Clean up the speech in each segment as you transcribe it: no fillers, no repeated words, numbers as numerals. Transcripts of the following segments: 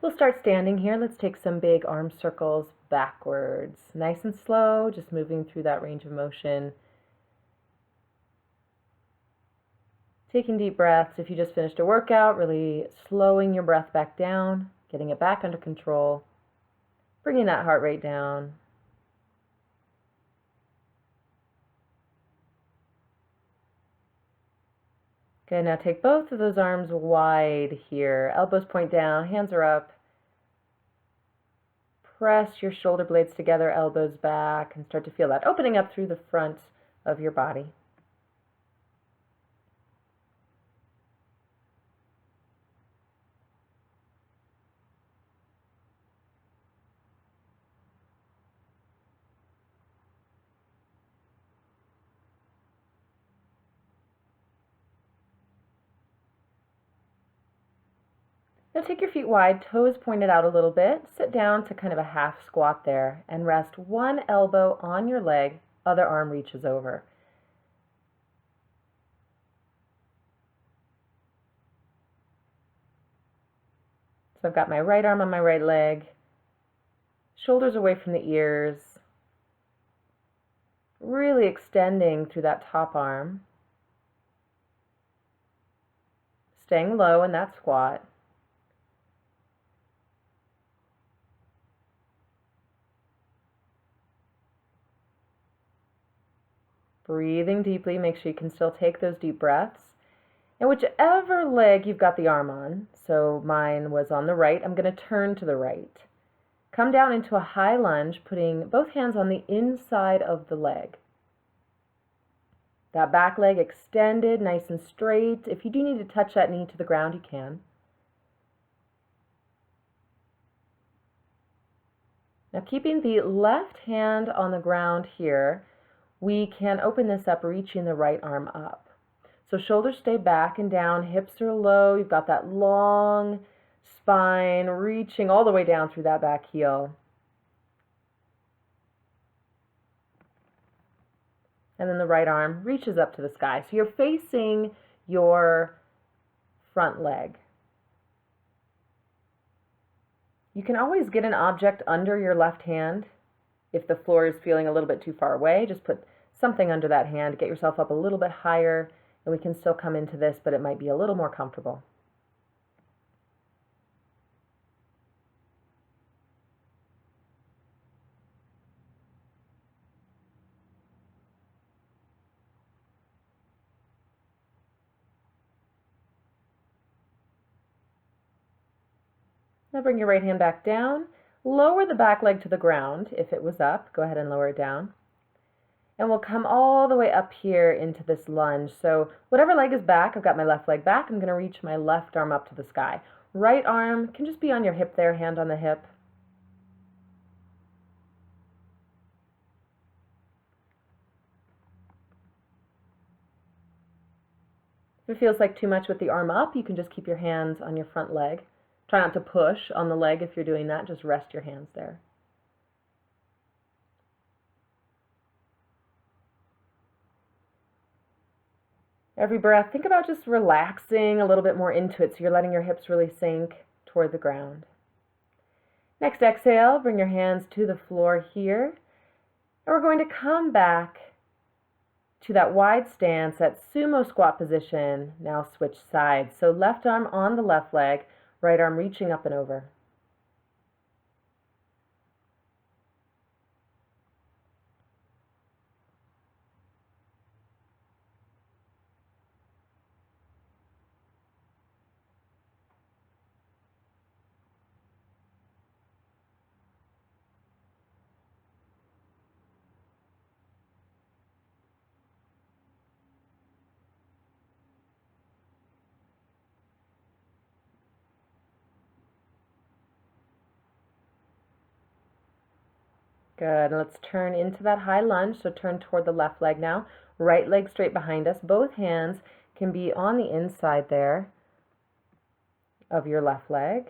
We'll start standing here. Let's take some big arm circles backwards. Nice and slow, just moving through that range of motion. Taking deep breaths. If you just finished a workout, really slowing your breath back down, getting it back under control, bringing that heart rate down. Okay, now take both of those arms wide here. Elbows point down, hands are up. Press your shoulder blades together, elbows back, and start to feel that opening up through the front of your body. Now take your feet wide, toes pointed out a little bit. Sit down to kind of a half squat there and rest one elbow on your leg, other arm reaches over. So I've got my right arm on my right leg, shoulders away from the ears, really extending through that top arm. Staying low in that squat. Breathing deeply, make sure you can still take those deep breaths. And whichever leg you've got the arm on, so mine was on the right, I'm going to turn to the right. Come down into a high lunge, putting both hands on the inside of the leg. That back leg extended, nice and straight. If you do need to touch that knee to the ground, you can. Now keeping the left hand on the ground here, we can open this up, reaching the right arm up. So shoulders stay back and down, hips are low, you've got that long spine reaching all the way down through that back heel. And then the right arm reaches up to the sky. So you're facing your front leg. You can always get an object under your left hand. If the floor is feeling a little bit too far away, just put something under that hand, get yourself up a little bit higher, and we can still come into this, but it might be a little more comfortable. Now bring your right hand back down, lower the back leg to the ground. If it was up, go ahead and lower it down. And we'll come all the way up here into this lunge. So whatever leg is back, I've got my left leg back, I'm going to reach my left arm up to the sky. Right arm can just be on your hip there, hand on the hip. If it feels like too much with the arm up, you can just keep your hands on your front leg. Try not to push on the leg if you're doing that, just rest your hands there. Every breath, think about just relaxing a little bit more into it so you're letting your hips really sink toward the ground. Next exhale, bring your hands to the floor here. And we're going to come back to that wide stance, that sumo squat position. Now switch sides. So left arm on the left leg, right arm reaching up and over. Good. Let's turn into that high lunge. So turn toward the left leg now. Right leg straight behind us. Both hands can be on the inside there of your left leg.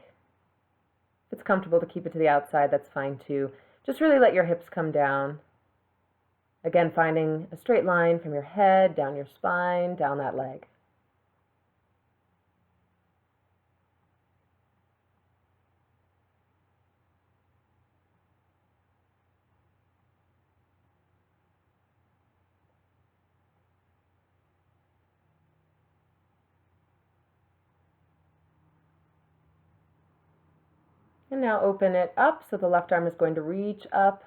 If it's comfortable to keep it to the outside, that's fine too. Just really let your hips come down. Again, finding a straight line from your head, down your spine, down that leg. And now open it up so the left arm is going to reach up,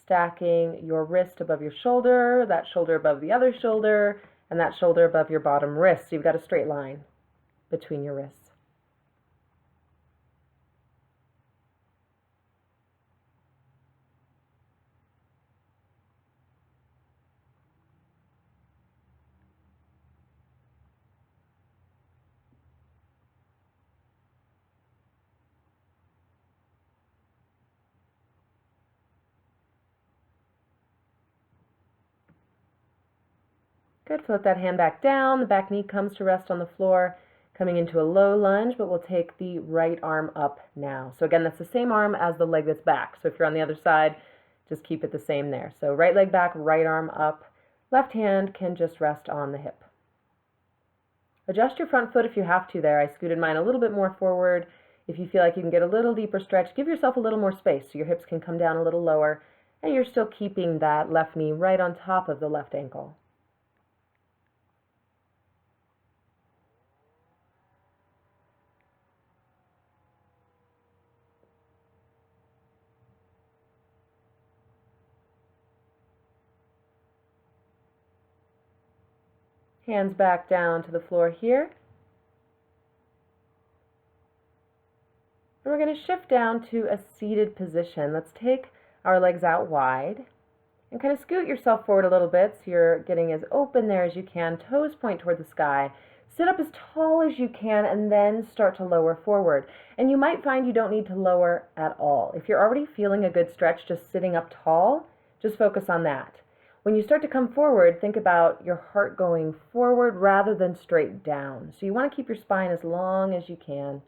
stacking your wrist above your shoulder, that shoulder above the other shoulder, and that shoulder above your bottom wrist. So you've got a straight line between your wrists. Good, float that hand back down. The back knee comes to rest on the floor, coming into a low lunge, but we'll take the right arm up now. So again, that's the same arm as the leg that's back. So if you're on the other side, just keep it the same there. So right leg back, right arm up. Left hand can just rest on the hip. Adjust your front foot if you have to there. I scooted mine a little bit more forward. If you feel like you can get a little deeper stretch, give yourself a little more space so your hips can come down a little lower and you're still keeping that left knee right on top of the left ankle. Hands back down to the floor here. And we're going to shift down to a seated position. Let's take our legs out wide and kind of scoot yourself forward a little bit so you're getting as open there as you can. Toes point toward the sky. Sit up as tall as you can and then start to lower forward. And you might find you don't need to lower at all. If you're already feeling a good stretch just sitting up tall, just focus on that. When you start to come forward, think about your heart going forward rather than straight down. So you want to keep your spine as long as you can.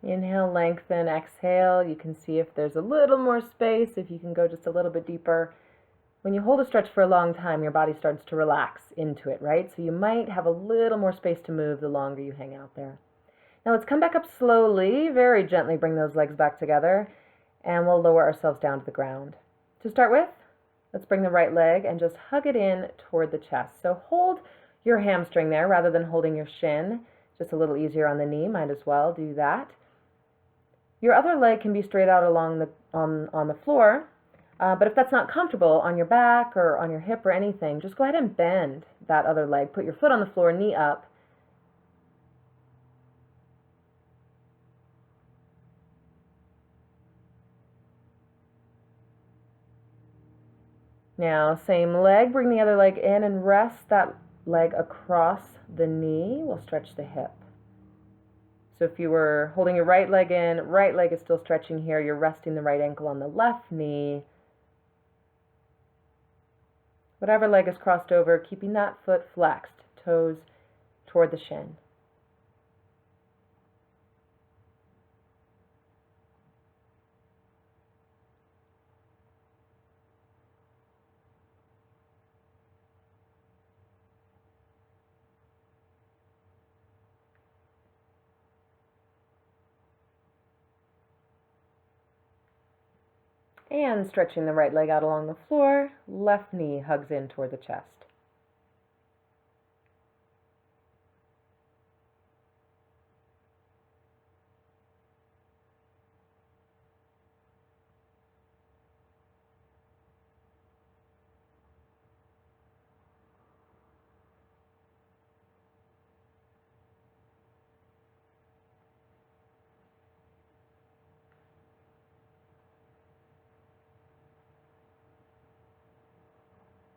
Inhale, lengthen, exhale. You can see if there's a little more space, if you can go just a little bit deeper. When you hold a stretch for a long time, your body starts to relax into it, right? So you might have a little more space to move the longer you hang out there. Now let's come back up slowly, very gently bring those legs back together, and we'll lower ourselves down to the ground. To start with, let's bring the right leg and just hug it in toward the chest. So hold your hamstring there rather than holding your shin. Just a little easier on the knee, might as well do that. Your other leg can be straight out along on the floor, but if that's not comfortable on your back or on your hip or anything, just go ahead and bend that other leg. Put your foot on the floor, knee up. Now, same leg, bring the other leg in and rest that leg across the knee. We'll stretch the hip. So if you were holding your right leg in, right leg is still stretching here. You're resting the right ankle on the left knee. Whatever leg is crossed over, keeping that foot flexed, toes toward the shin. And stretching the right leg out along the floor, left knee hugs in toward the chest.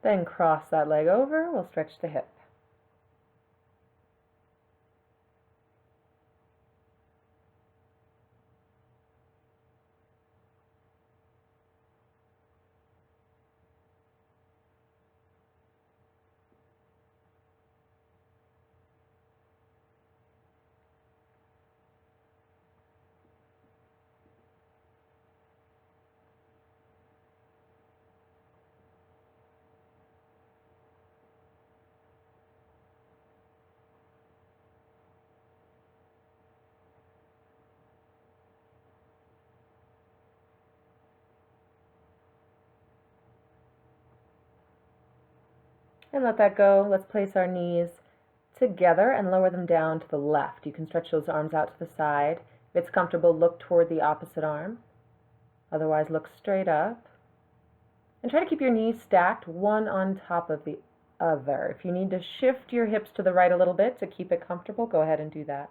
Then cross that leg over, we'll stretch the hip. And let that go. Let's place our knees together and lower them down to the left. You can stretch those arms out to the side. If it's comfortable, look toward the opposite arm. Otherwise, look straight up. And try to keep your knees stacked, one on top of the other. If you need to shift your hips to the right a little bit to keep it comfortable, go ahead and do that.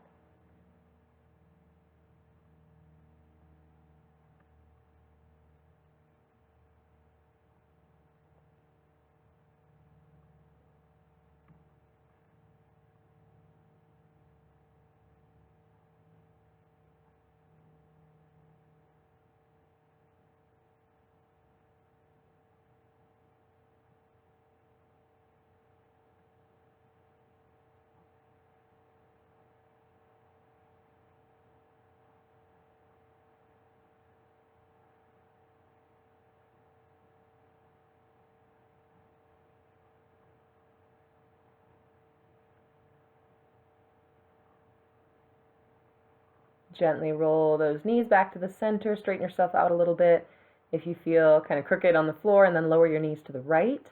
Gently roll those knees back to the center, straighten yourself out a little bit if you feel kind of crooked on the floor, and then lower your knees to the right.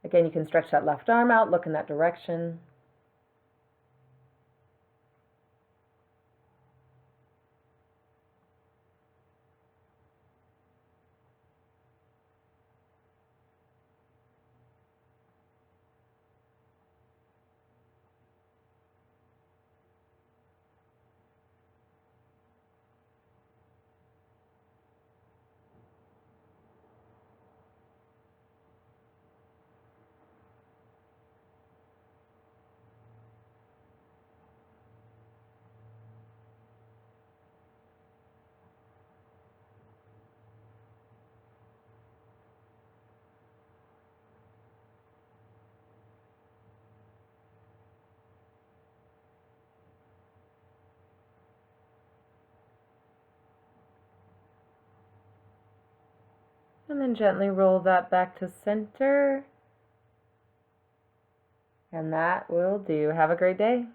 Again, you can stretch that left arm out, look in that direction. And then gently roll that back to center. And that will do. Have a great day.